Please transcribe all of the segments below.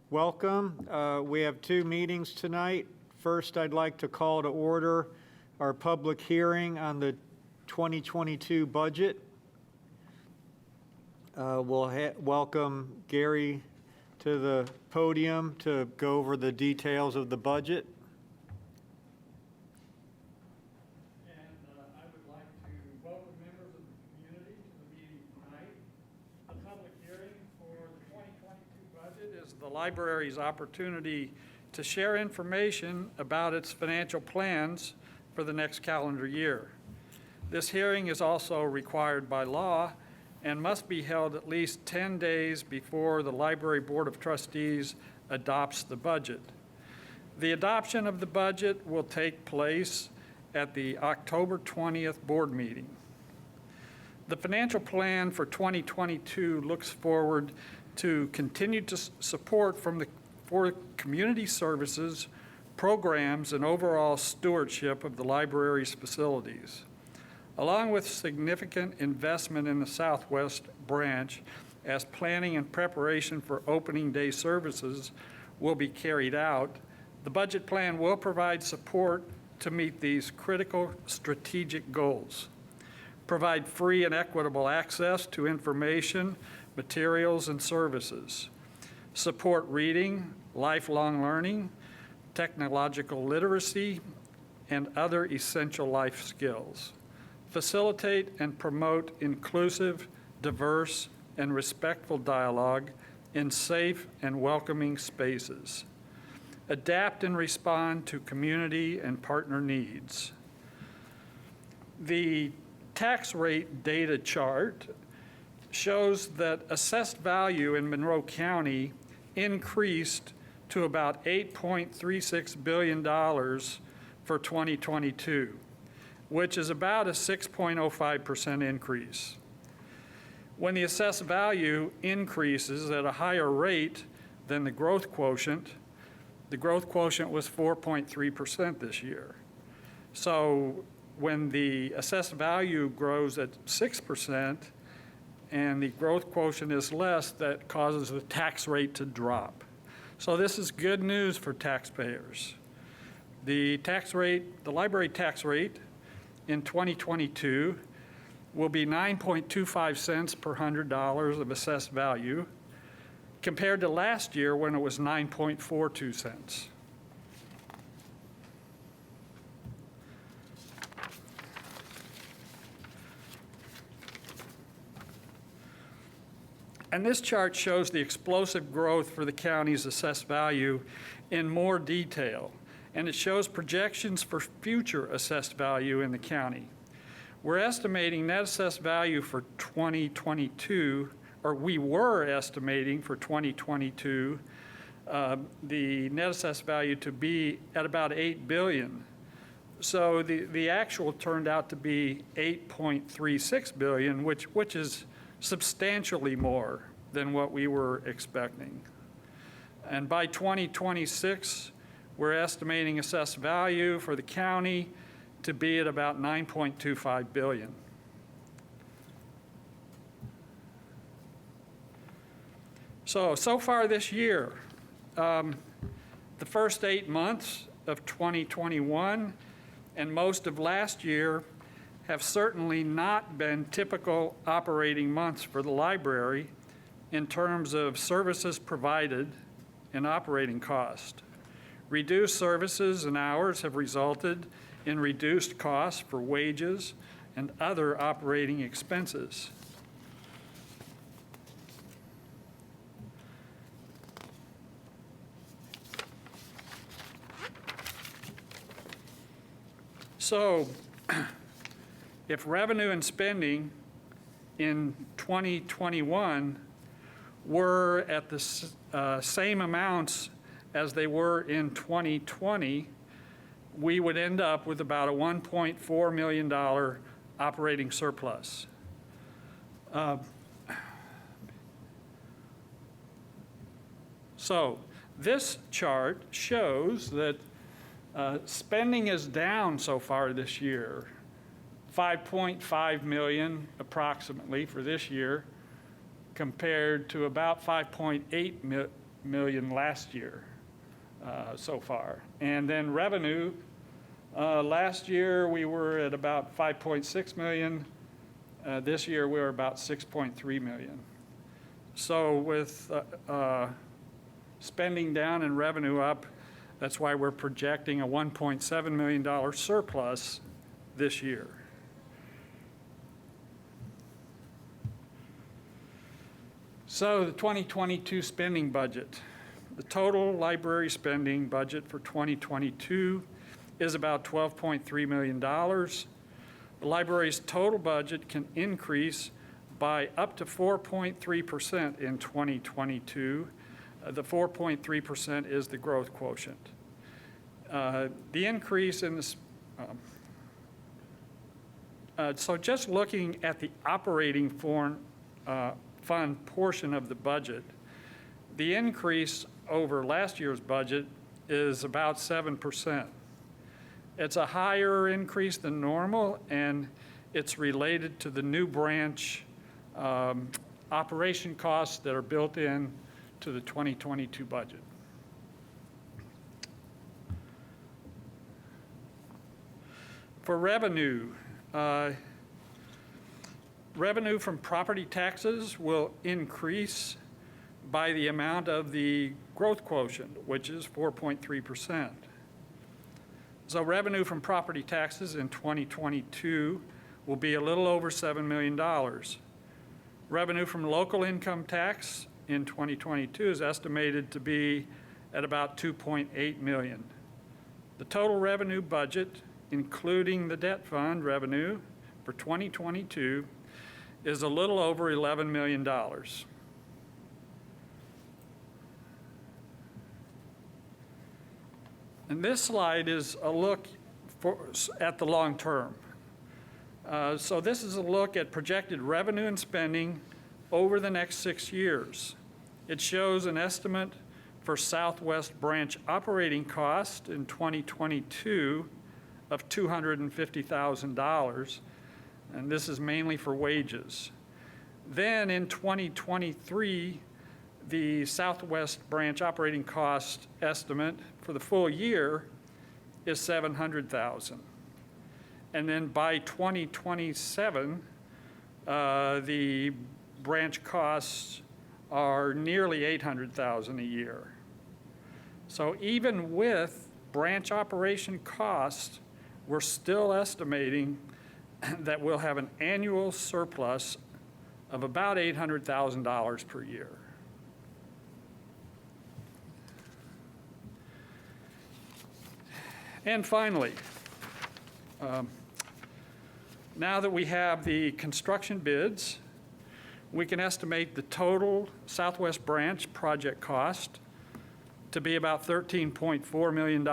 Welcome. We have two meetings tonight. First, I'd like to call to order our public hearing on the 2022 budget. We'll welcome Gary to the podium to go over the details of the budget. I would like to welcome members of the community to the meeting tonight. The public hearing for the 2022 budget is the library's opportunity to share information about its financial plans for the next calendar year. This hearing is also required by law and must be held at least 10 days before the Library Board of Trustees adopts the budget. The adoption of the budget will take place at the October 20th board meeting. The financial plan for 2022 looks forward to continued support for community services, programs, and overall stewardship of the library's facilities. Along with significant investment in the Southwest branch, as planning and preparation for opening day services will be carried out, the budget plan will provide support to meet these critical strategic goals. Provide free and equitable access to information, materials, and services. Support reading, lifelong learning, technological literacy, and other essential life skills. Facilitate and promote inclusive, diverse, and respectful dialogue in safe and welcoming spaces. Adapt and respond to community and partner needs. The tax rate data chart shows that assessed value in Monroe County increased to about $8.36 billion for 2022, which is about a 6.05% increase. When the assessed value increases at a higher rate than the growth quotient was 4.3% this year. So when the assessed value grows at 6% and the growth quotient is less, that causes the tax rate to drop. So this is good news for taxpayers. The library tax rate in 2022 will be 9.25 cents per $100 of assessed value, compared to last year when it was 9.42 cents. And this chart shows the explosive growth for the county's assessed value in more detail, and it shows projections for future assessed value in the county. We're estimating net assessed value for 2022, or we were estimating for 2022, the net assessed value to be at about $8 billion. So the actual turned out to be $8.36 billion, which is substantially more than what we were expecting. And by 2026, we're estimating assessed value for the county to be at about $9.25 billion. So far this year, the first 8 months of 2021 and most of last year have certainly not been typical operating months for the library in terms of services provided and operating cost. Reduced services and hours have resulted in reduced costs for wages and other operating expenses. So, if revenue and spending in 2021 were at the same amounts as they were in 2020, we would end up with about a $1.4 million operating surplus. So this chart shows that spending is down so far this year, $5.5 million approximately for this year, compared to about $5.8 million last year so far. And then revenue, last year we were at about 5.6 million. This year we're about 6.3 million. So with spending down and revenue up, that's why we're projecting a $1.7 million surplus this year. So the 2022 spending budget. The total library spending budget for 2022 is about $12.3 million. The library's total budget can increase by up to 4.3% in 2022. The 4.3% is the growth quotient. The increase in this, so just looking at the operating fund portion of the budget, the increase over last year's budget is about 7%. It's a higher increase than normal, and it's related to the new branch operation costs that are built in to the 2022 budget. For revenue, revenue from property taxes will increase by the amount of the growth quotient, which is 4.3%. So revenue from property taxes in 2022 will be a little over $7 million. Revenue from local income tax in 2022 is estimated to be at about 2.8 million. The total revenue budget, including the debt fund revenue for 2022, is a little over $11 million. And this slide is a look at the long term. So this is a look at projected revenue and spending over the next 6 years. It shows an estimate for Southwest branch operating cost in 2022 of $250,000, and this is mainly for wages. Then in 2023, the Southwest branch operating cost estimate for the full year is $700,000. And then by 2027, the branch costs are nearly $800,000 a year. So even with branch operation costs, we're still estimating that we'll have an annual surplus of about $800,000 per year. And finally, now that we have the construction bids, we can estimate the total Southwest branch project cost to be about $13.4 million.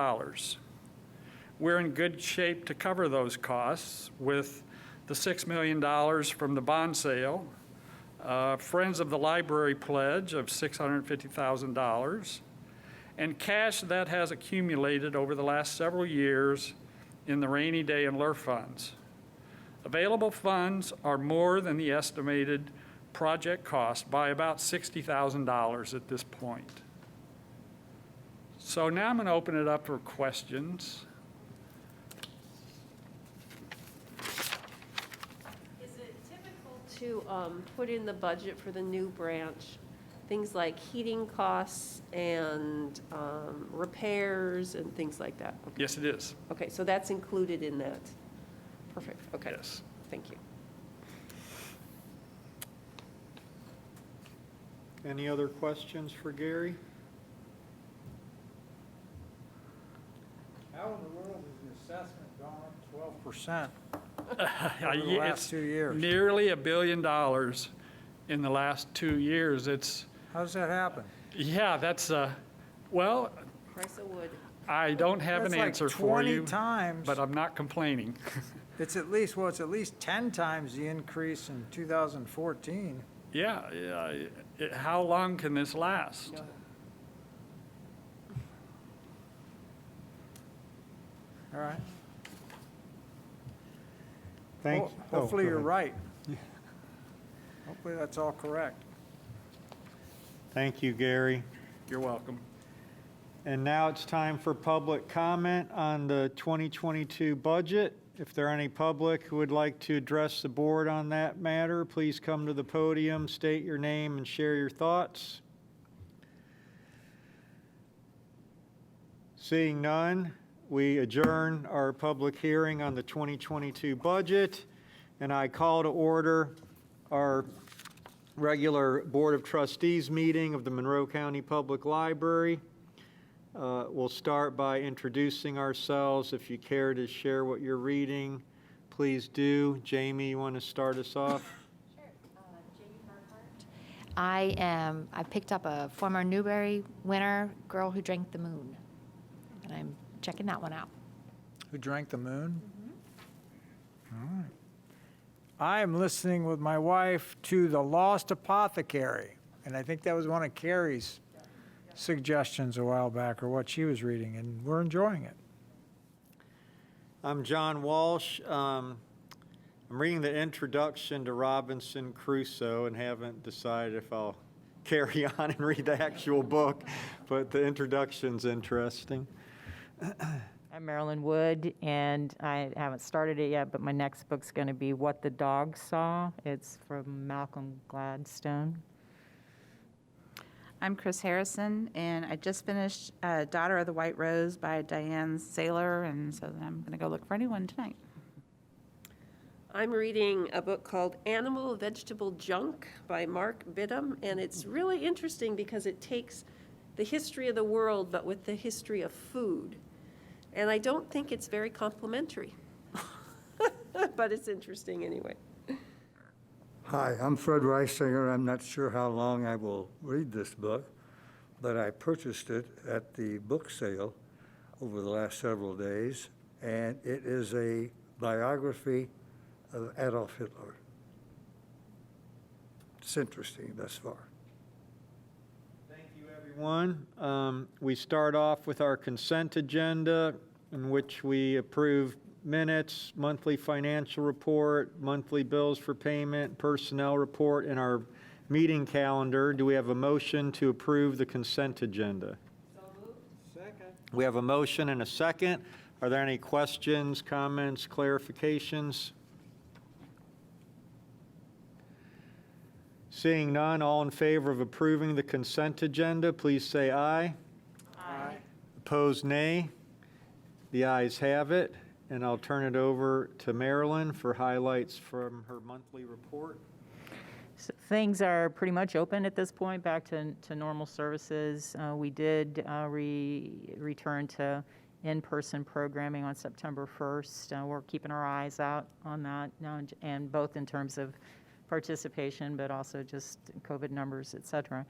We're in good shape to cover those costs with the $6 million from the bond sale, Friends of the Library pledge of $650,000, and cash that has accumulated over the last several years in the rainy day and LRF funds. Available funds are more than the estimated project cost by about $60,000 at this point. So now I'm going to open it up for questions. Is it typical to put in the budget for the new branch things like heating costs and repairs and things like that? Okay. Yes, it is. Okay, so that's included in that. Perfect, okay. Yes. Thank you. Any other questions for Gary? How in the world has the assessment gone up 12% Yeah, over the last 2 years? Nearly $1 billion in the last 2 years. How does that happen? Yeah, that's, well, Price of wood. I don't have That's an like answer for 20 you, times. but I'm not complaining. It's at least 10 times the increase in 2014. Yeah, how long can this last? No. All right. Thank. Hopefully go you're ahead. right. Hopefully that's all correct. Thank you, Gary. You're welcome. And now it's time for public comment on the 2022 budget. If there are any public who would like to address the board on that matter, please come to the podium, state your name, and share your thoughts. Seeing none, we adjourn our public hearing on the 2022 budget, and I call to order our regular Board of Trustees meeting of the Monroe County Public Library. We'll start by introducing ourselves. If you care to share what you're reading, please do. Jamie, you want to start us off? Sure. Jamie Burkhart. I picked up a former Newbery winner, Girl Who Drank the Moon, and I'm checking that one out. Who Drank the Moon? All right. I am listening with my wife to The Lost Apothecary, and I think that was one of Carrie's suggestions a while back, or what she was reading, and we're enjoying it. I'm John Walsh. I'm reading the introduction to Robinson Crusoe and haven't decided if I'll carry on and read the actual book, but the introduction's interesting. I'm Marilyn Wood, and I haven't started it yet, but my next book's going to be What the Dog Saw. It's from Malcolm Gladstone. I'm Chris Harrison, and I just finished Daughter of the White Rose by Diane Saylor, and so I'm going to go look for a new one tonight. I'm reading a book called Animal Vegetable Junk by Mark Biddum, and it's really interesting because it takes the history of the world, but with the history of food. And I don't think it's very complimentary, but it's interesting anyway. Hi, I'm Fred Reisinger. I'm not sure how long I will read this book, but I purchased it at the book sale over the last several days, and it is a biography of Adolf Hitler. It's interesting thus far. Thank you, everyone. We start off with our consent agenda, in which we approve minutes, monthly financial report, monthly bills for payment, personnel report, and our meeting calendar. Do we have a motion to approve the consent agenda? So moved. Second. We have a motion and a second. Are there any questions, comments, clarifications? Seeing none, all in favor of approving the consent agenda, please say aye. Aye. Opposed, nay. The ayes have it. And I'll turn it over to Marilyn for highlights from her monthly report. So things are pretty much open at this point, back to normal services. We did return to in-person programming on September 1st. We're keeping our eyes out on that, and both in terms of participation, but also just COVID numbers, et cetera.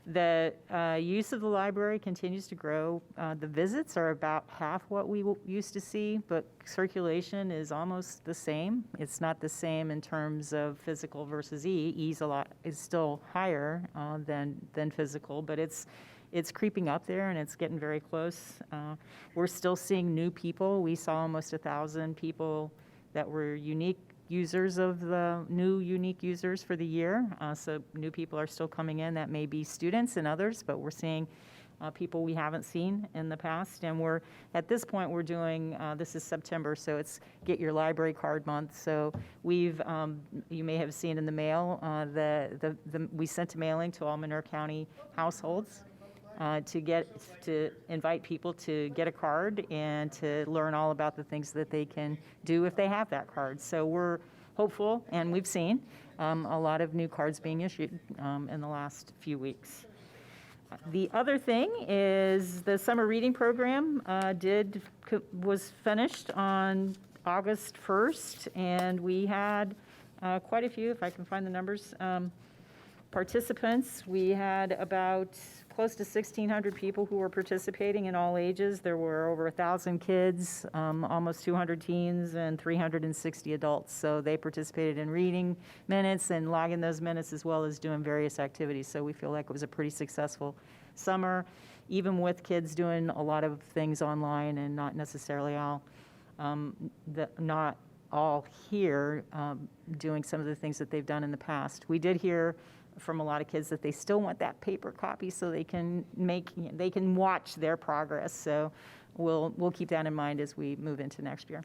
The use of the library continues to grow. The visits are about half what we used to see, but circulation is almost the same. It's not the same in terms of physical versus E. E's is still higher than physical, but it's creeping up there, and it's getting very close. We're still seeing new people. We saw almost 1,000 people that were unique users of the new unique users for the year. So new people are still coming in. That may be students and others, but we're seeing people we haven't seen in the past. And we're, at this point, we're doing, this is September, so it's Get Your Library Card Month. So we've, you may have seen in the mail, we sent a mailing to all Monroe County households to invite people to get a card and to learn all about the things that they can do if they have that card. So we're hopeful, and we've seen a lot of new cards being issued in the last few weeks. The other thing is the summer reading program was finished on August 1st, and we had quite a few, if I can find the numbers, participants. We had about close to 1,600 people who were participating in all ages. There were over 1,000 kids, almost 200 teens, and 360 adults. So they participated in reading minutes and logging those minutes, as well as doing various activities. So we feel like it was a pretty successful summer, even with kids doing a lot of things online and not necessarily all, not all here doing some of the things that they've done in the past. We did hear from a lot of kids that they still want that paper copy so they can they can watch their progress. So we'll keep that in mind as we move into next year.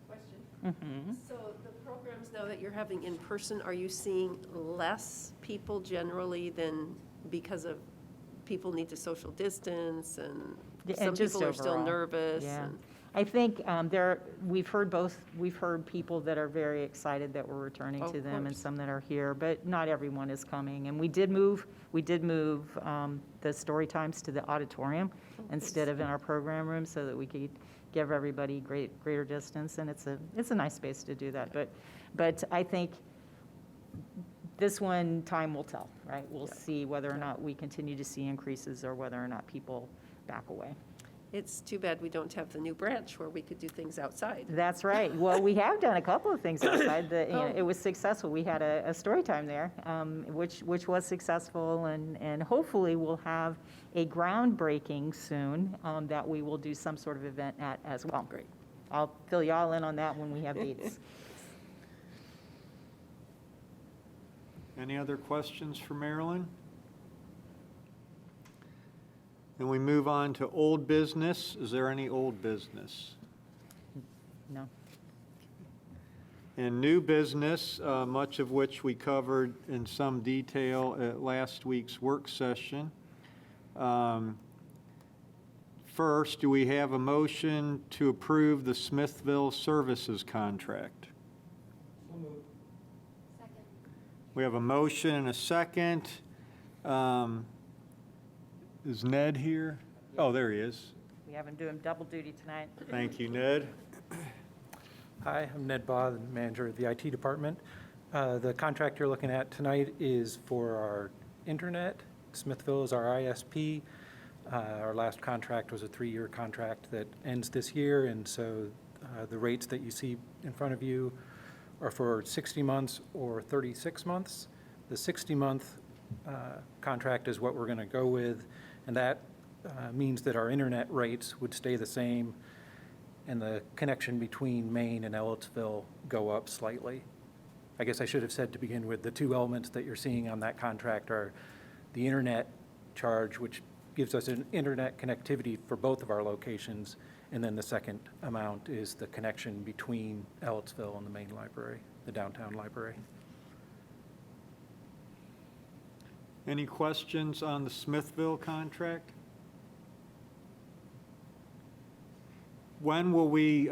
Question. So the programs now that you're having in person, are you seeing less people generally than because of people need to social distance and Yeah, some and just people are still overall. nervous? Yeah. and- I think we've heard people that are very excited that we're returning Of to them and course. some that are here, but not everyone is coming. And we did move the story times to the auditorium instead of in our program room so that we could give everybody greater distance, and it's a nice space to do that. But I think this one, time will tell, right? We'll see whether or not we continue to see increases or whether or not people back away. It's too bad we don't have the new branch where we could do things outside. That's right. Well, we have done a couple of things outside. It was successful. We had a story time there, which was successful, and hopefully we'll have a groundbreaking soon that we will do some sort of event at as well. Great. I'll fill you all in on that when we have dates. Any other questions for Marilyn? Then we move on to old business. Is there any old business? No. And new business, much of which we covered in some detail at last week's work session. First, do we have a motion to approve the Smithville Services contract? We have a motion and a second. Is Ned here? Oh, there he is. We have him doing double duty tonight. Thank you, Ned. Hi, I'm Ned Baugh, the manager of the IT department. The contract you're looking at tonight is for our Intranet. Smithville is our ISP. Our last contract was a 3-year contract that ends this year, and so the rates that you see in front of you are for 60 months or 36 months. The 60-month contract is what we're going to go with, and that means that our internet rates would stay the same, and the connection between Maine and Ellettsville go up slightly. I guess I should have said to begin with, the two elements that you're seeing on that contract are the internet charge, which gives us an internet connectivity for both of our locations, and then the second amount is the connection between Ellettsville and the main library, the downtown library. Any questions on the Smithville contract? When will we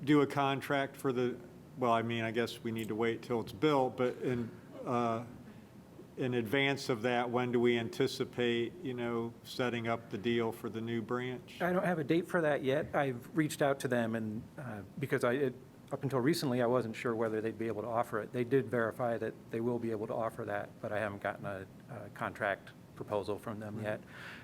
do a contract for the, well, I mean, I guess we need to wait till it's built, but in advance of that, when do we anticipate, setting up the deal for the new branch? I don't have a date for that yet. I've reached out to them, and because up until recently, I wasn't sure whether they'd be able to offer it. They did verify that they will be able to offer that, but I haven't gotten a contract proposal from them yet.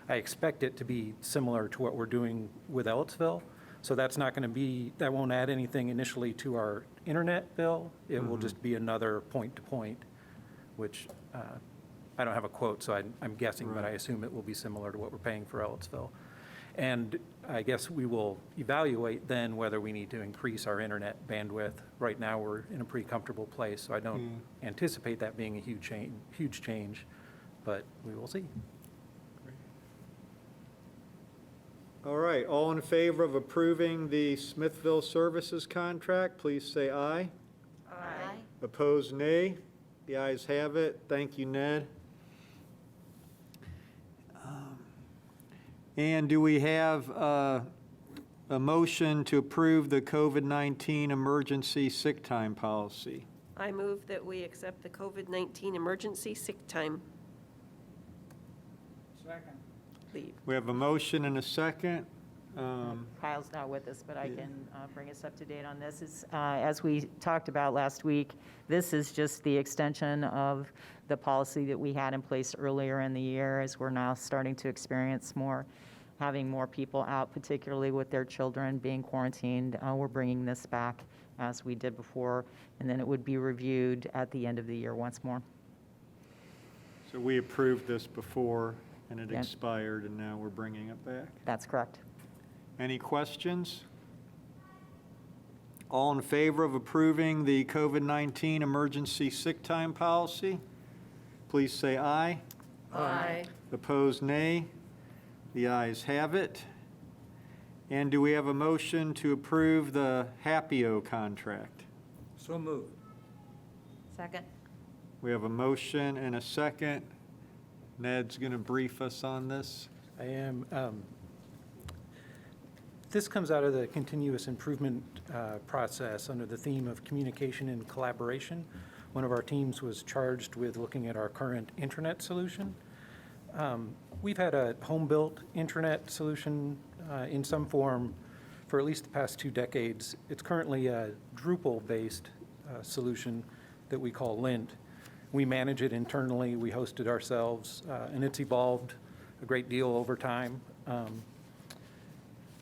I expect it to be similar to what we're doing with Ellettsville, so that's not going to be, that won't add anything initially to our internet bill. It will just be another point-to-point, which I don't have a quote, so I'm guessing, but I assume it will be similar to what we're paying for Ellettsville. And I guess we will evaluate then whether we need to increase our internet bandwidth. Right now, we're in a pretty comfortable place, so I don't anticipate that being a huge change, but we will see. All right, all in favor of approving the Smithville Services contract, please say aye. Aye. Opposed, nay. The ayes have it. Thank you, Ned. And do we have a motion to approve the COVID-19 emergency sick time policy? I move that we accept the COVID-19 emergency sick time Second. leave. We have a motion and a second. Kyle's not with us, but I can bring us up to date on this. As we talked about last week, this is just the extension of the policy that we had in place earlier in the year, as we're now starting to experience having more people out, particularly with their children being quarantined. We're bringing this back as we did before, and then it would be reviewed at the end of the year once more. So we approved this before, and it Yeah. expired, and now we're bringing it back. That's correct. Any questions? All in favor of approving the COVID-19 emergency sick time policy? Please say aye. Aye. Opposed, nay. The ayes have it. And do we have a motion to approve the Happio contract? So moved. Second. We have a motion and a second. Ned's going to brief us on this. I am. This comes out of the continuous improvement process under the theme of communication and collaboration. One of our teams was charged with looking at our current intranet solution. We've had a home-built intranet solution in some form for at least the past 2 decades. It's currently a Drupal-based solution that we call Lint. We manage it internally, we host it ourselves, and it's evolved a great deal over time.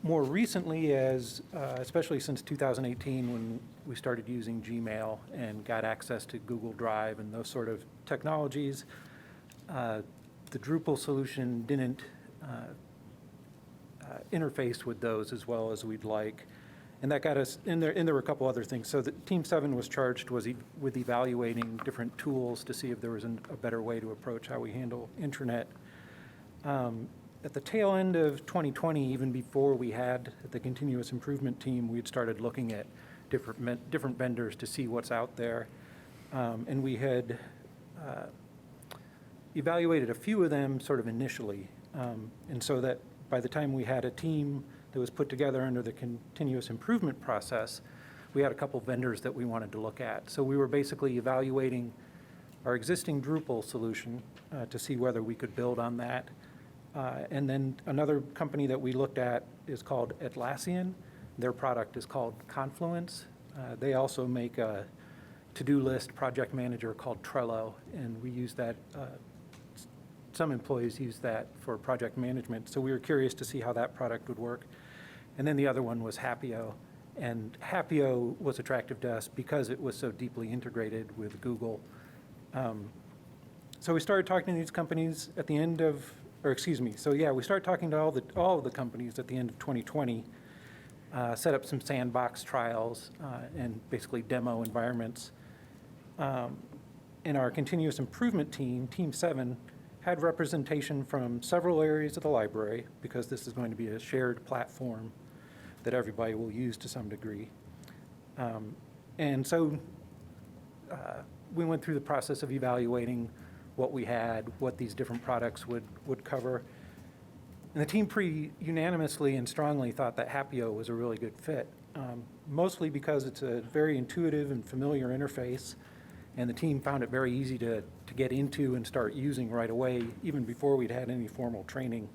More recently, especially since 2018, when we started using Gmail and got access to Google Drive and those sort of technologies, the Drupal solution didn't interface with those as well as we'd like. And that got us, and there were a couple other things. So Team 7 was charged with evaluating different tools to see if there was a better way to approach how we handle intranet. At the tail end of 2020, even before we had the continuous improvement team, we'd started looking at different vendors to see what's out there. And we had evaluated a few of them sort of initially. And so that by the time we had a team that was put together under the continuous improvement process, we had a couple vendors that we wanted to look at. So we were basically evaluating our existing Drupal solution to see whether we could build on that. And then another company that we looked at is called Atlassian. Their product is called Confluence. They also make a to-do list project manager called Trello, and we use that. Some employees use that for project management, so we were curious to see how that product would work. And then the other one was Happio, and Happio was attractive to us because it was so deeply integrated with Google. So we started talking to these companies at the end of, we started talking to all of the companies at the end of 2020, set up some sandbox trials and basically demo environments. In our continuous improvement team, Team 7, had representation from several areas of the library because this is going to be a shared platform that everybody will use to some degree. And so we went through the process of evaluating what we had, what these different products would cover. And the team pretty unanimously and strongly thought that Happio was a really good fit, mostly because it's a very intuitive and familiar interface, and the team found it very easy to get into and start using right away, even before we'd had any formal training.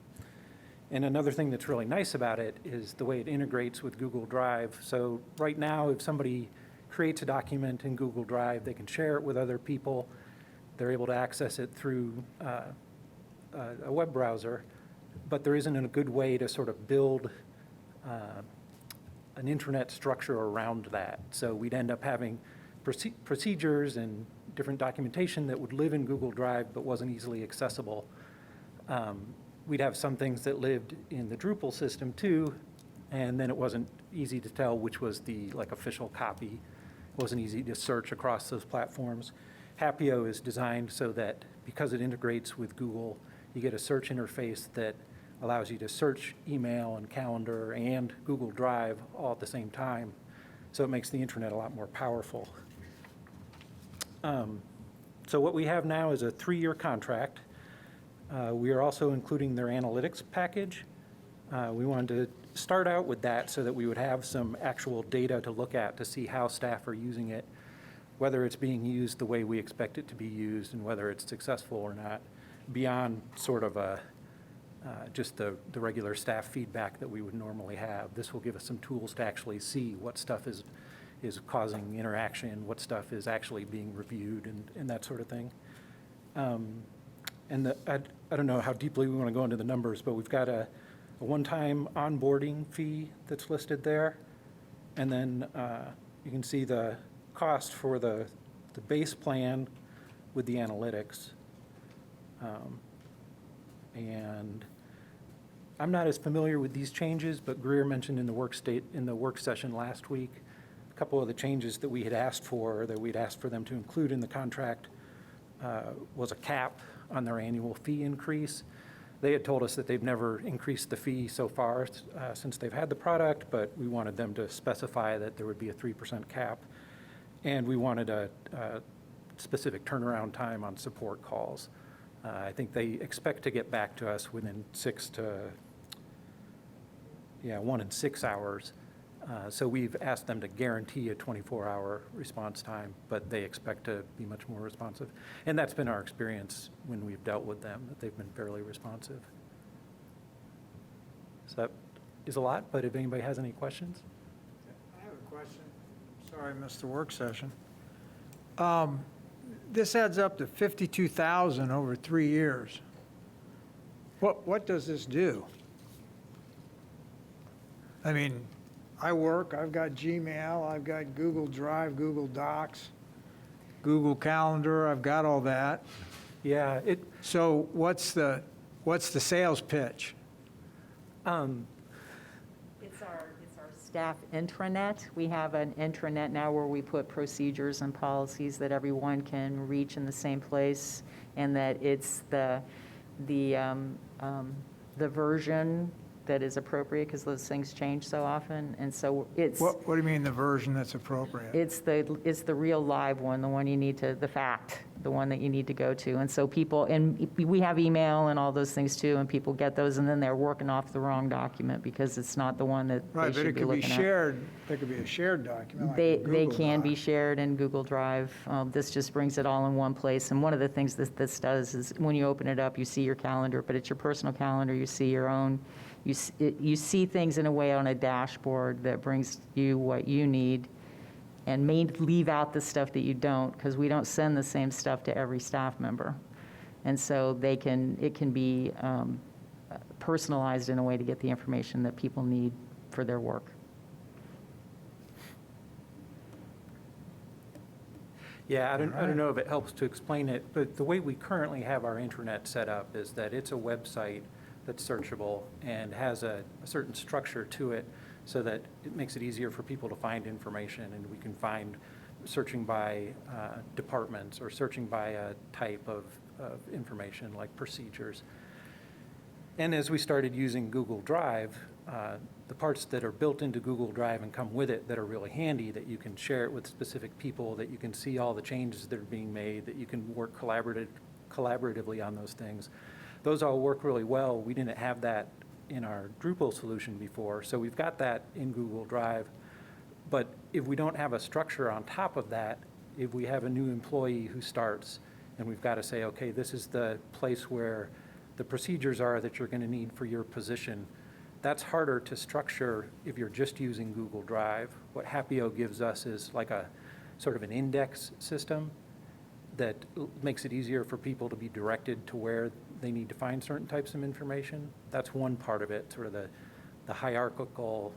And another thing that's really nice about it is the way it integrates with Google Drive. So right now, if somebody creates a document in Google Drive, they can share it with other people. They're able to access it through a web browser, but there isn't a good way to sort of build an intranet structure around that. So we'd end up having procedures and different documentation that would live in Google Drive but wasn't easily accessible. We'd have some things that lived in the Drupal system too, and then it wasn't easy to tell which was the official copy. It wasn't easy to search across those platforms. Happio is designed so that because it integrates with Google, you get a search interface that allows you to search email and calendar and Google Drive all at the same time. So it makes the internet a lot more powerful. So what we have now is a 3-year contract. We are also including their analytics package. We wanted to start out with that so that we would have some actual data to look at to see how staff are using it, whether it's being used the way we expect it to be used and whether it's successful or not, beyond sort of just the regular staff feedback that we would normally have. This will give us some tools to actually see what stuff is causing interaction, what stuff is actually being reviewed, and that sort of thing. And I don't know how deeply we want to go into the numbers, but we've got a one-time onboarding fee that's listed there. And then you can see the cost for the base plan with the analytics. And I'm not as familiar with these changes, but Greer mentioned in the work session last week a couple of the changes that we had asked for, that we'd asked for them to include in the contract, was a cap on their annual fee increase. They had told us that they've never increased the fee so far since they've had the product, but we wanted them to specify that there would be a 3% cap. And we wanted a specific turnaround time on support calls. I think they expect to get back to us within 1 and 6 hours. So we've asked them to guarantee a 24-hour response time, but they expect to be much more responsive. And that's been our experience when we've dealt with them, that they've been fairly responsive. So that is a lot, but if anybody has any questions? I have a question. Sorry, I missed the work session. This adds up to $52,000 over 3 years. What does this do? I mean, I work, I've got Gmail, I've got Google Drive, Google Docs, Google Calendar, I've got all that. Yeah, So what's the sales pitch? It's our staff intranet. We have an intranet now where we put procedures and policies that everyone can reach in the same place, and that it's the version that is appropriate, because those things change so often, and so it's. What do you mean the version that's appropriate? It's the real live one, the one you need to, the one that you need to go to. And so people, and we have email and all those things too, and people get those, and then they're working off the wrong document because it's not the one that Right, they but it should be could be looking at. shared, there could be a shared document like They a Google can be Doc. shared in Google Drive. This just brings it all in one place. And one of the things this does is when you open it up, you see your calendar, but it's your personal calendar. You see your own, you see things in a way on a dashboard that brings you what you need, and may leave out the stuff that you don't, because we don't send the same stuff to every staff member. And so it can be personalized in a way to get the information that people need for their work. Yeah, I don't know if it helps to explain it, but the way we currently have our intranet set up is that it's a website that's searchable and has a certain structure to it, so that it makes it easier for people to find information, and we can find searching by departments or searching by a type of information like procedures. And as we started using Google Drive, the parts that are built into Google Drive and come with it that are really handy, that you can share it with specific people, that you can see all the changes that are being made, that you can work collaboratively on those things, those all work really well. We didn't have that in our Drupal solution before, so we've got that in Google Drive. But if we don't have a structure on top of that, if we have a new employee who starts and we've got to say, okay, this is the place where the procedures are that you're going to need for your position, that's harder to structure if you're just using Google Drive. What Happio gives us is like a sort of an index system that makes it easier for people to be directed to where they need to find certain types of information. That's one part of it, sort of the hierarchical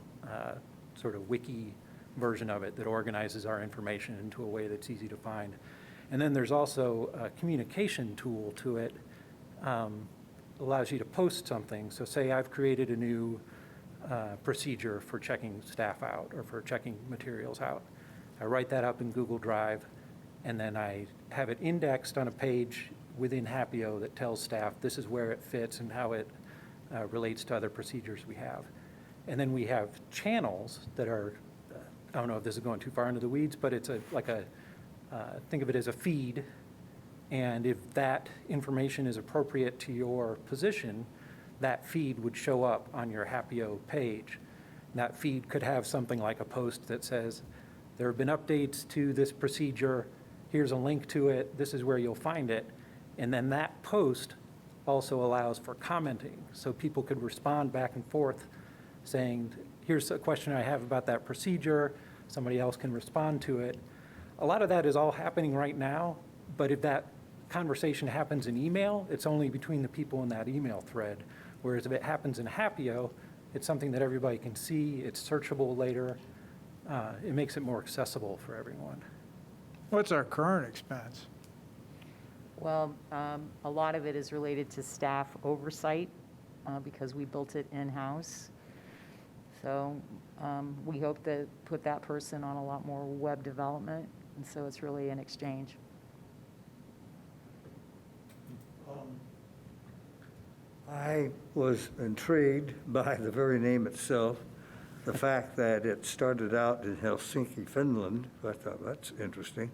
sort of wiki version of it that organizes our information into a way that's easy to find. And then there's also a communication tool to it, allows you to post something. So say I've created a new procedure for checking staff out or for checking materials out. I write that up in Google Drive, and then I have it indexed on a page within Happio that tells staff this is where it fits and how it relates to other procedures we have. And then we have channels that are, I don't know if this is going too far into the weeds, but it's think of it as a feed. And if that information is appropriate to your position, that feed would show up on your Happio page. And that feed could have something like a post that says, there have been updates to this procedure, here's a link to it, this is where you'll find it. And then that post also allows for commenting, so people could respond back and forth saying, here's a question I have about that procedure, somebody else can respond to it. A lot of that is all happening right now, but if that conversation happens in email, it's only between the people in that email thread. Whereas if it happens in Happio, it's something that everybody can see, it's searchable later. It makes it more accessible for everyone. What's our current expense? Well, a lot of it is related to staff oversight because we built it in-house. So we hope to put that person on a lot more web development, and so it's really an exchange. I was intrigued by the very name itself, the fact that it started out in Helsinki, Finland. I thought, that's interesting.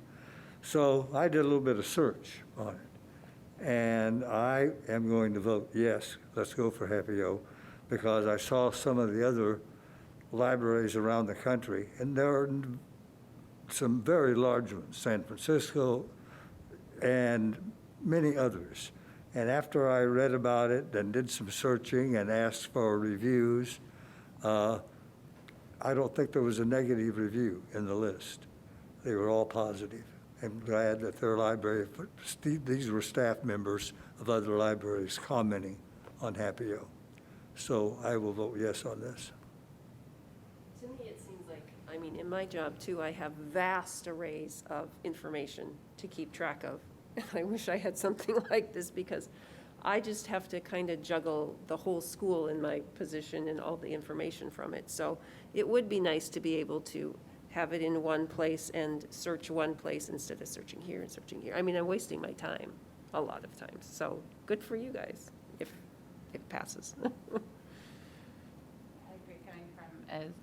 So I did a little bit of search on it. And I am going to vote yes, let's go for Happy O, because I saw some of the other libraries around the country, and there are some very large ones, San Francisco and many others. And after I read about it and did some searching and asked for reviews, I don't think there was a negative review in the list. They were all positive. I'm glad that their library, these were staff members of other libraries commenting on Happy O. So I will vote yes on this. To me, it seems like, I mean, in my job too, I have vast arrays of information to keep track of. And I wish I had something like this because I just have to kind of juggle the whole school in my position and all the information from it. So it would be nice to be able to have it in one place and search one place instead of searching here and searching here. I mean, I'm wasting my time a lot of times. So good for you guys if it passes. I agree, coming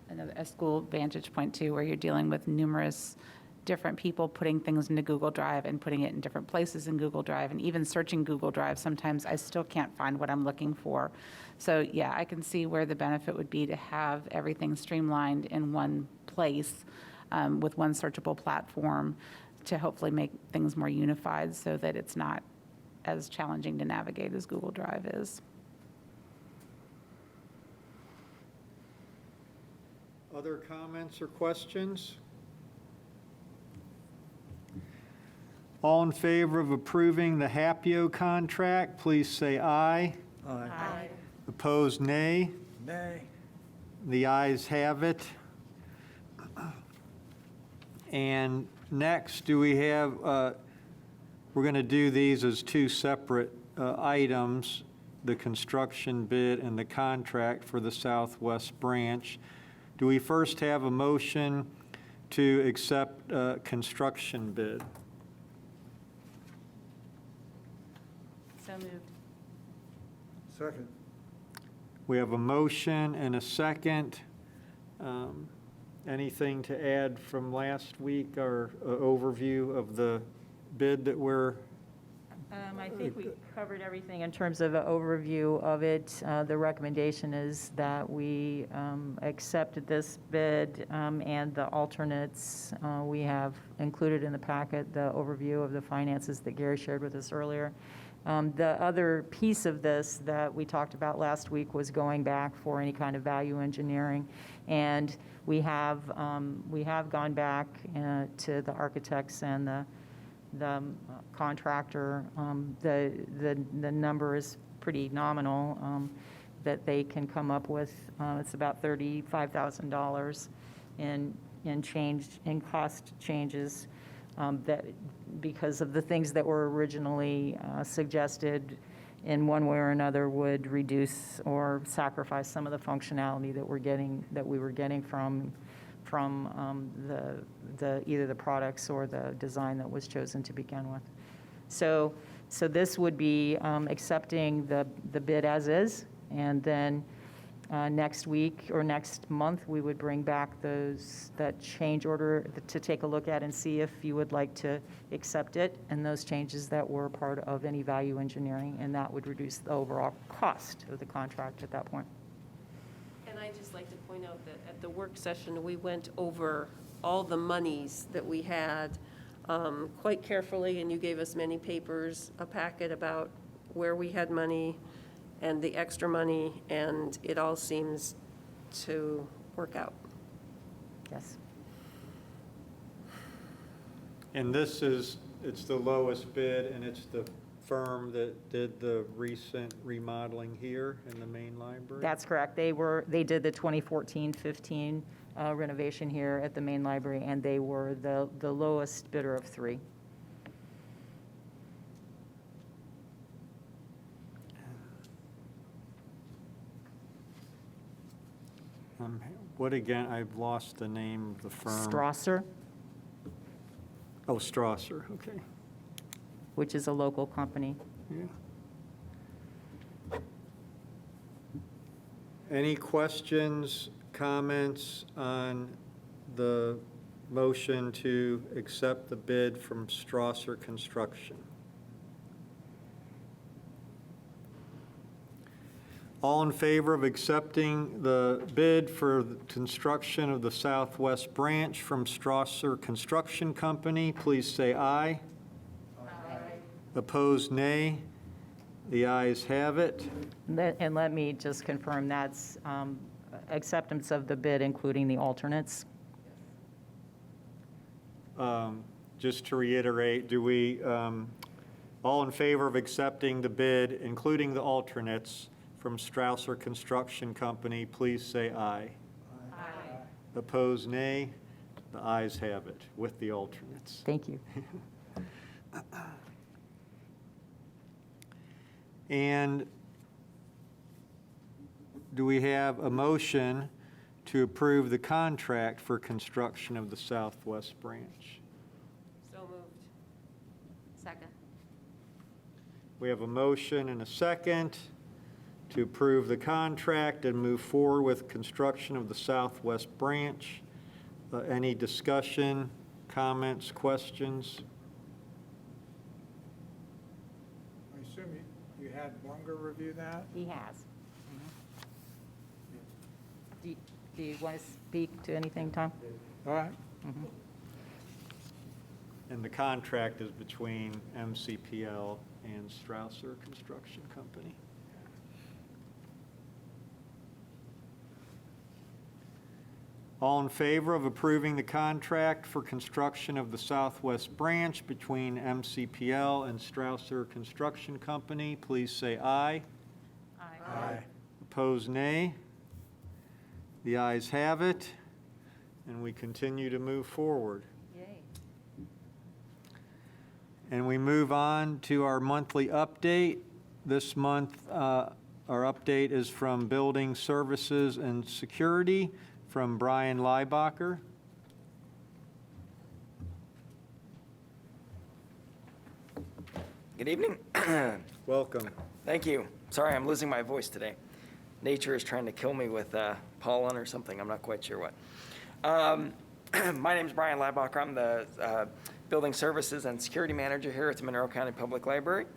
from a school vantage point too, where you're dealing with numerous different people putting things into Google Drive and putting it in different places in Google Drive, and even searching Google Drive, sometimes I still can't find what I'm looking for. So yeah, I can see where the benefit would be to have everything streamlined in one place with one searchable platform to hopefully make things more unified so that it's not as challenging to navigate as Google Drive is. Other comments or questions? All in favor of approving the Happy-O contract, please say aye. Aye. Opposed, nay. Nay. The ayes have it. And next, do we have, we're going to do these as two separate items, the construction bid and the contract for the Southwest Branch. Do we first have a motion to accept construction bid? So moved. Second. We have a motion and a second. Anything to add from last week or overview of the bid that we're? I think we covered everything in terms of an overview of it. The recommendation is that we accept this bid and the alternates. We have included in the packet the overview of the finances that Gary shared with us earlier. The other piece of this that we talked about last week was going back for any kind of value engineering. And we have gone back to the architects and the contractor. The number is pretty nominal that they can come up with. It's about $35,000 in cost changes that because of the things that were originally suggested in one way or another would reduce or sacrifice some of the functionality that we were getting from the either the products or the design that was chosen to begin with. So this would be accepting the bid as is, and then next week or next month we would bring back that change order to take a look at and see if you would like to accept it and those changes that were part of any value engineering, and that would reduce the overall cost of the contract at that point. And I'd just like to point out that at the work session, we went over all the monies that we had quite carefully, and you gave us many papers, a packet about where we had money and the extra money, and it all seems to work out. Yes. And it's the lowest bid, and it's the firm that did the recent remodeling here in the main library? That's correct. They did the 2014-15 renovation here at the main library, and they were the lowest bidder of three. What again? I've lost the name of the firm. Strasser, Oh, Strasser, okay. which is a local company. Yeah. Any questions, comments on the motion to accept the bid from Strasser Construction? All in favor of accepting the bid for the construction of the southwest branch from Strasser Construction Company, please say aye. Aye. Opposed, nay. The ayes have it. And let me just confirm that's acceptance of the bid, including the alternates. Just to reiterate, do we, all in favor of accepting the bid, including the alternates, from Strasser Construction Company, please say aye. Aye. Opposed, nay. The ayes have it with the alternates. Thank you. And do we have a motion to approve the contract for construction of the southwest branch? So moved. Second. We have a motion and a second to approve the contract and move forward with construction of the southwest branch. Any discussion, comments, questions? I assume you had Munger review that? He has. Do you want to speak to anything, Tom? All right. And the contract is between MCPL and Strasser Construction Company. All in favor of approving the contract for construction of the southwest branch between MCPL and Strasser Construction Company, please say aye. Aye. Opposed, nay. The ayes have it, and we continue to move forward. Yay. And we move on to our monthly update. This month, our update is from Building Services and Security from Brian Leibacher. Good evening. Welcome. Thank you. Sorry, I'm losing my voice today. Nature is trying to kill me with pollen or something. I'm not quite sure what. My name is Brian Leibacher. I'm the Building Services and Security Manager here at the Monroe County Public Library.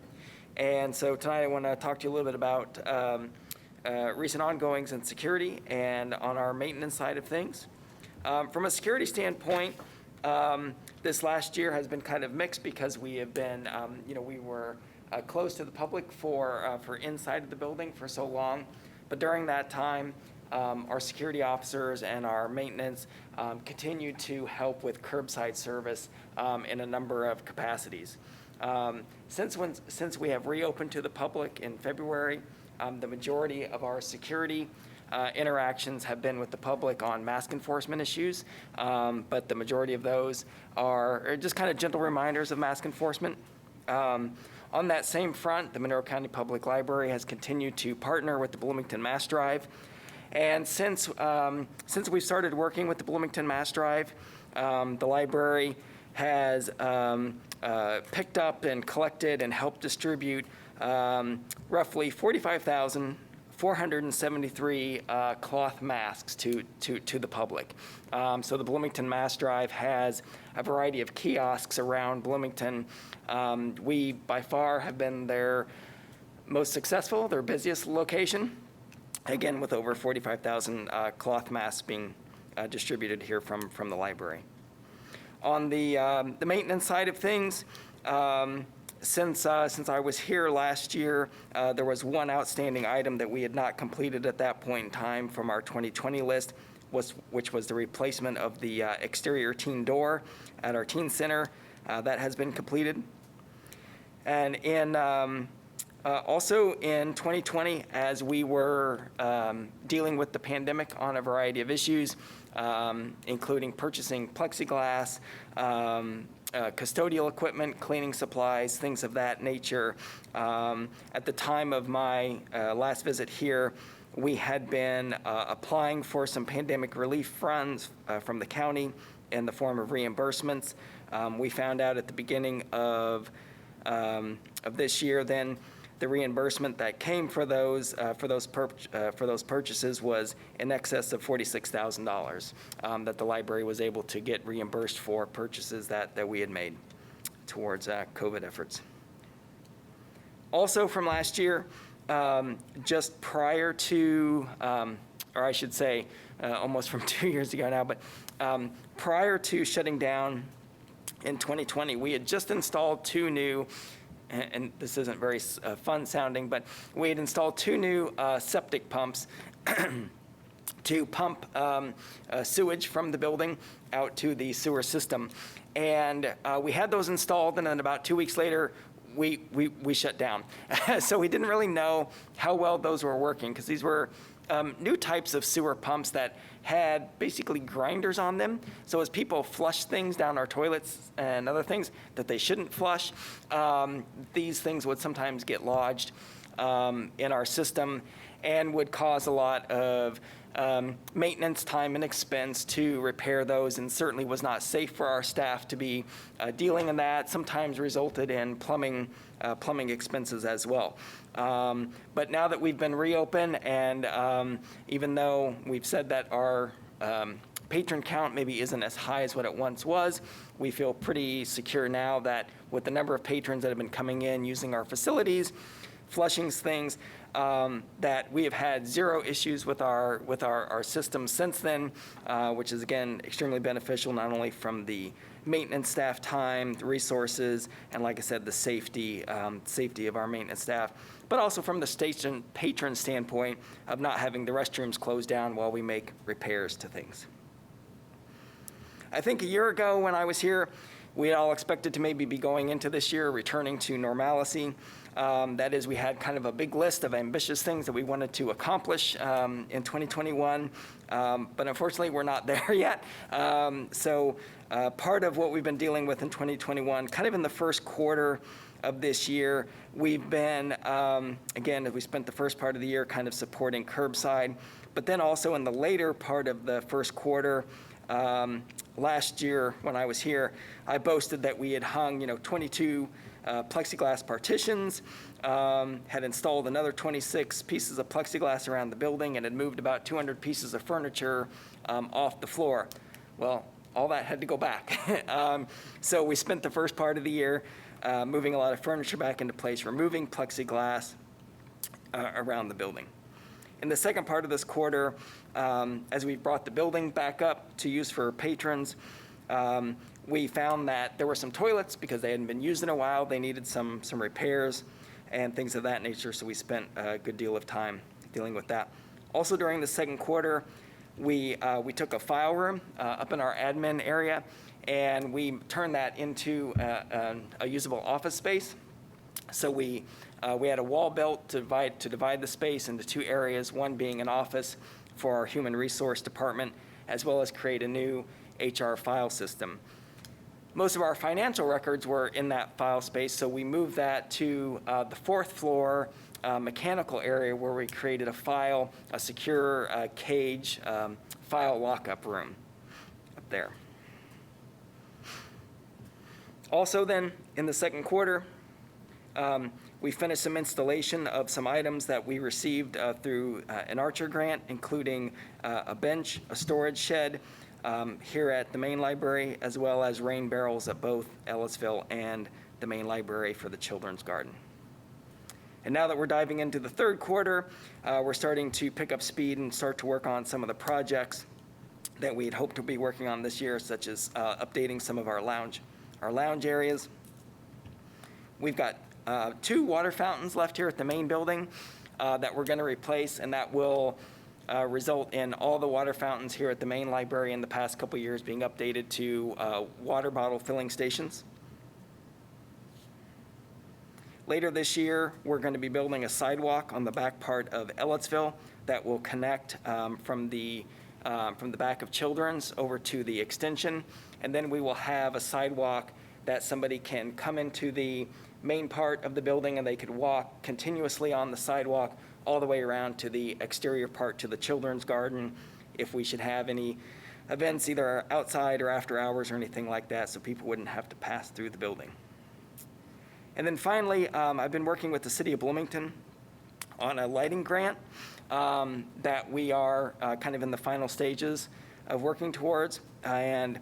And so tonight I want to talk to you a little bit about recent ongoings in security and on our maintenance side of things. From a security standpoint, this last year has been kind of mixed because we have been, we were closed to the public for inside of the building for so long. But during that time, our security officers and our maintenance continued to help with curbside service in a number of capacities. Since we have reopened to the public in February, the majority of our security interactions have been with the public on mask enforcement issues, but the majority of those are just kind of gentle reminders of mask enforcement. On that same front, the Monroe County Public Library has continued to partner with the Bloomington Mass Drive. And since we started working with the Bloomington Mass Drive, the library has picked up and collected and helped distribute roughly 45,473 cloth masks to the public. So the Bloomington Mass Drive has a variety of kiosks around Bloomington. We, by far, have been their most successful, their busiest location, again, with over 45,000 cloth masks being distributed here from the library. On the maintenance side of things, since I was here last year, there was one outstanding item that we had not completed at that point in time from our 2020 list, which was the replacement of the exterior teen door at our teen center. That has been completed. And also in 2020, as we were dealing with the pandemic on a variety of issues, including purchasing plexiglass, custodial equipment, cleaning supplies, things of that nature. At the time of my last visit here, we had been applying for some pandemic relief funds from the county in the form of reimbursements. We found out at the beginning of this year, then the reimbursement that came for those purchases was in excess of $46,000 that the library was able to get reimbursed for purchases that we had made towards COVID efforts. Also from last year, just prior to, or I should say, almost from 2 years ago now, but prior to shutting down in 2020, we had just installed two new, and this isn't very fun sounding, but we had installed two new septic pumps to pump sewage from the building out to the sewer system. And we had those installed, and then about 2 weeks later, we shut down. So we didn't really know how well those were working, because these were new types of sewer pumps that had basically grinders on them. So as people flush things down our toilets and other things that they shouldn't flush, these things would sometimes get lodged in our system and would cause a lot of maintenance time and expense to repair those, and certainly was not safe for our staff to be dealing in that. Sometimes resulted in plumbing expenses as well. But now that we've been reopened, and even though we've said that our patron count maybe isn't as high as what it once was, we feel pretty secure now that with the number of patrons that have been coming in using our facilities, flushing things, that we have had zero issues with our system since then, which is again extremely beneficial, not only from the maintenance staff time, the resources, and like I said, the safety of our maintenance staff, but also from the station patron standpoint of not having the restrooms closed down while we make repairs to things. I think a year ago when I was here, we had all expected to maybe be going into this year returning to normalcy. That is, we had kind of a big list of ambitious things that we wanted to accomplish in 2021, but unfortunately we're not there yet. So part of what we've been dealing with in 2021, kind of in the first quarter of this year, we've been, again, we spent the first part of the year kind of supporting curbside, but then also in the later part of the first quarter, last year when I was here, I boasted that we had hung 22 plexiglass partitions, had installed another 26 pieces of plexiglass around the building, and had moved about 200 pieces of furniture off the floor. Well, all that had to go back. So we spent the first part of the year moving a lot of furniture back into place, removing plexiglass around the building. In the second part of this quarter, as we brought the building back up to use for patrons, we found that there were some toilets, because they hadn't been used in a while, they needed some repairs and things of that nature, so we spent a good deal of time dealing with that. Also during the second quarter, we took a file room up in our admin area, and we turned that into a usable office space. So we had a wall built to divide the space into two areas, one being an office for our human resource department, as well as create a new HR file system. Most of our financial records were in that file space, so we moved that to the fourth floor mechanical area, where we created a secure cage file lockup room up there. Also then, in the second quarter, we finished some installation of some items that we received through an Archer grant, including a bench, a storage shed here at the main library, as well as rain barrels at both Ellisville and the main library for the children's garden. And now that we're diving into the third quarter, we're starting to pick up speed and start to work on some of the projects that we had hoped to be working on this year, such as updating some of our lounge areas. We've got 2 water fountains left here at the main building that we're going to replace, and that will result in all the water fountains here at the main library in the past couple years being updated to water bottle filling stations. Later this year, we're going to be building a sidewalk on the back part of Ellisville that will connect from the back of Children's over to the extension, and then we will have a sidewalk that somebody can come into the main part of the building, and they could walk continuously on the sidewalk all the way around to the exterior part, to the children's garden, if we should have any events either outside or after hours or anything like that, so people wouldn't have to pass through the building. And then finally, I've been working with the City of Bloomington on a lighting grant that we are kind of in the final stages of working towards. And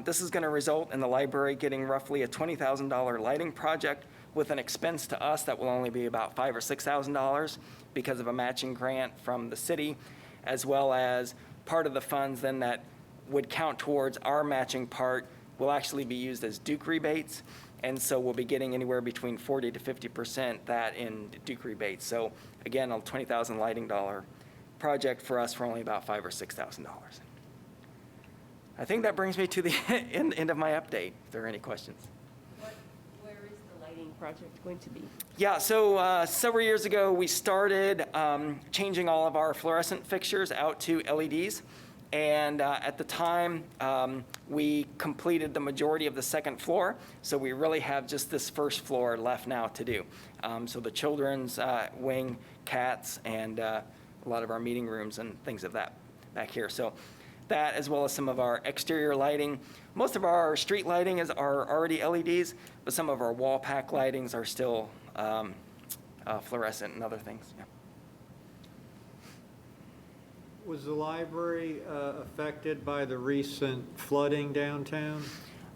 this is going to result in the library getting roughly a $20,000 lighting project with an expense to us that will only be about $5,000 or $6,000 because of a matching grant from the city, as well as part of the funds then that would count towards our matching part will actually be used as Duke rebates. And so we'll be getting anywhere between 40 to 50% that in Duke rebates. So again, a $20,000 lighting project for us for only about $5,000 or $6,000. I think that brings me to the end of my update. If there are any questions. Where is the lighting project going to be? Yeah, so several years ago, we started changing all of our fluorescent fixtures out to LEDs. And at the time, we completed the majority of the second floor. So we really have just this first floor left now to do. So the children's wing, cats, and a lot of our meeting rooms and things of that back here. So that, as well as some of our exterior lighting. Most of our street lighting are already LEDs, but some of our wall pack lightings are still fluorescent and other things. Yeah. Was the library affected by the recent flooding downtown?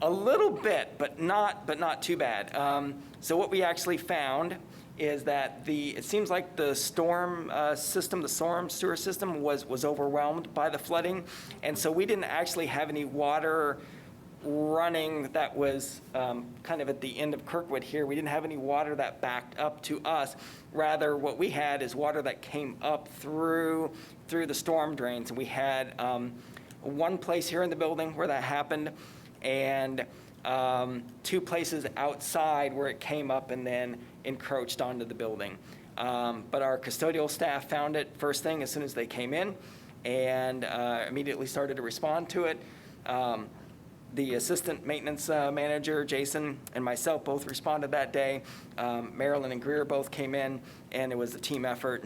A little bit, but not too bad. So what we actually found is that it seems like the storm system, the storm sewer system was overwhelmed by the flooding. And so we didn't actually have any water running that was kind of at the end of Kirkwood here. We didn't have any water that backed up to us. Rather, what we had is water that came up through the storm drains. And we had one place here in the building where that happened, and two places outside where it came up and then encroached onto the building. But our custodial staff found it first thing as soon as they came in, and immediately started to respond to it. The assistant maintenance manager, Jason, and myself both responded that day. Marilyn and Greer both came in, and it was a team effort.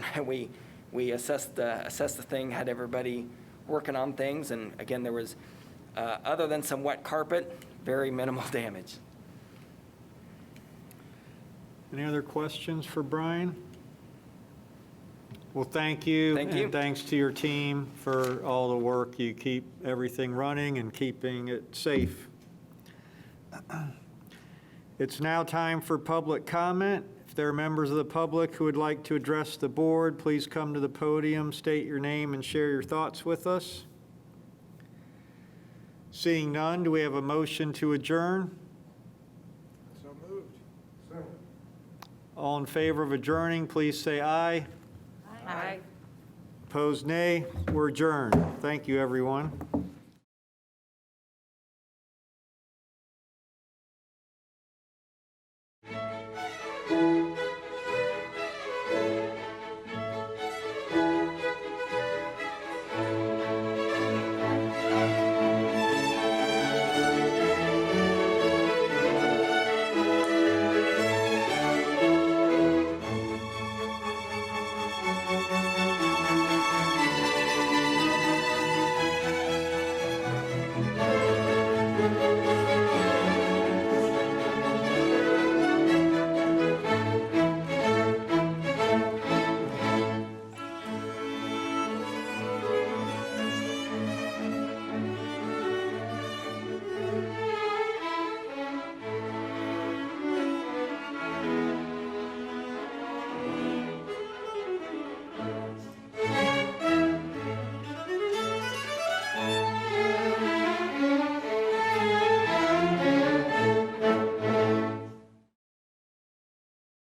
We assessed the thing, had everybody working on things, and again, there was, other than some wet carpet, very minimal damage. Any other questions for Brian? Well, thank you. Thank you. And thanks to your team for all the work. You keep everything running and keeping it safe. It's now time for public comment. If there are members of the public who would like to address the board, please come to the podium, state your name, and share your thoughts with us. Seeing none, do we have a motion to adjourn? So moved. All in favor of adjourning, please say aye. Aye. Opposed, nay. We're adjourned. Thank you, everyone.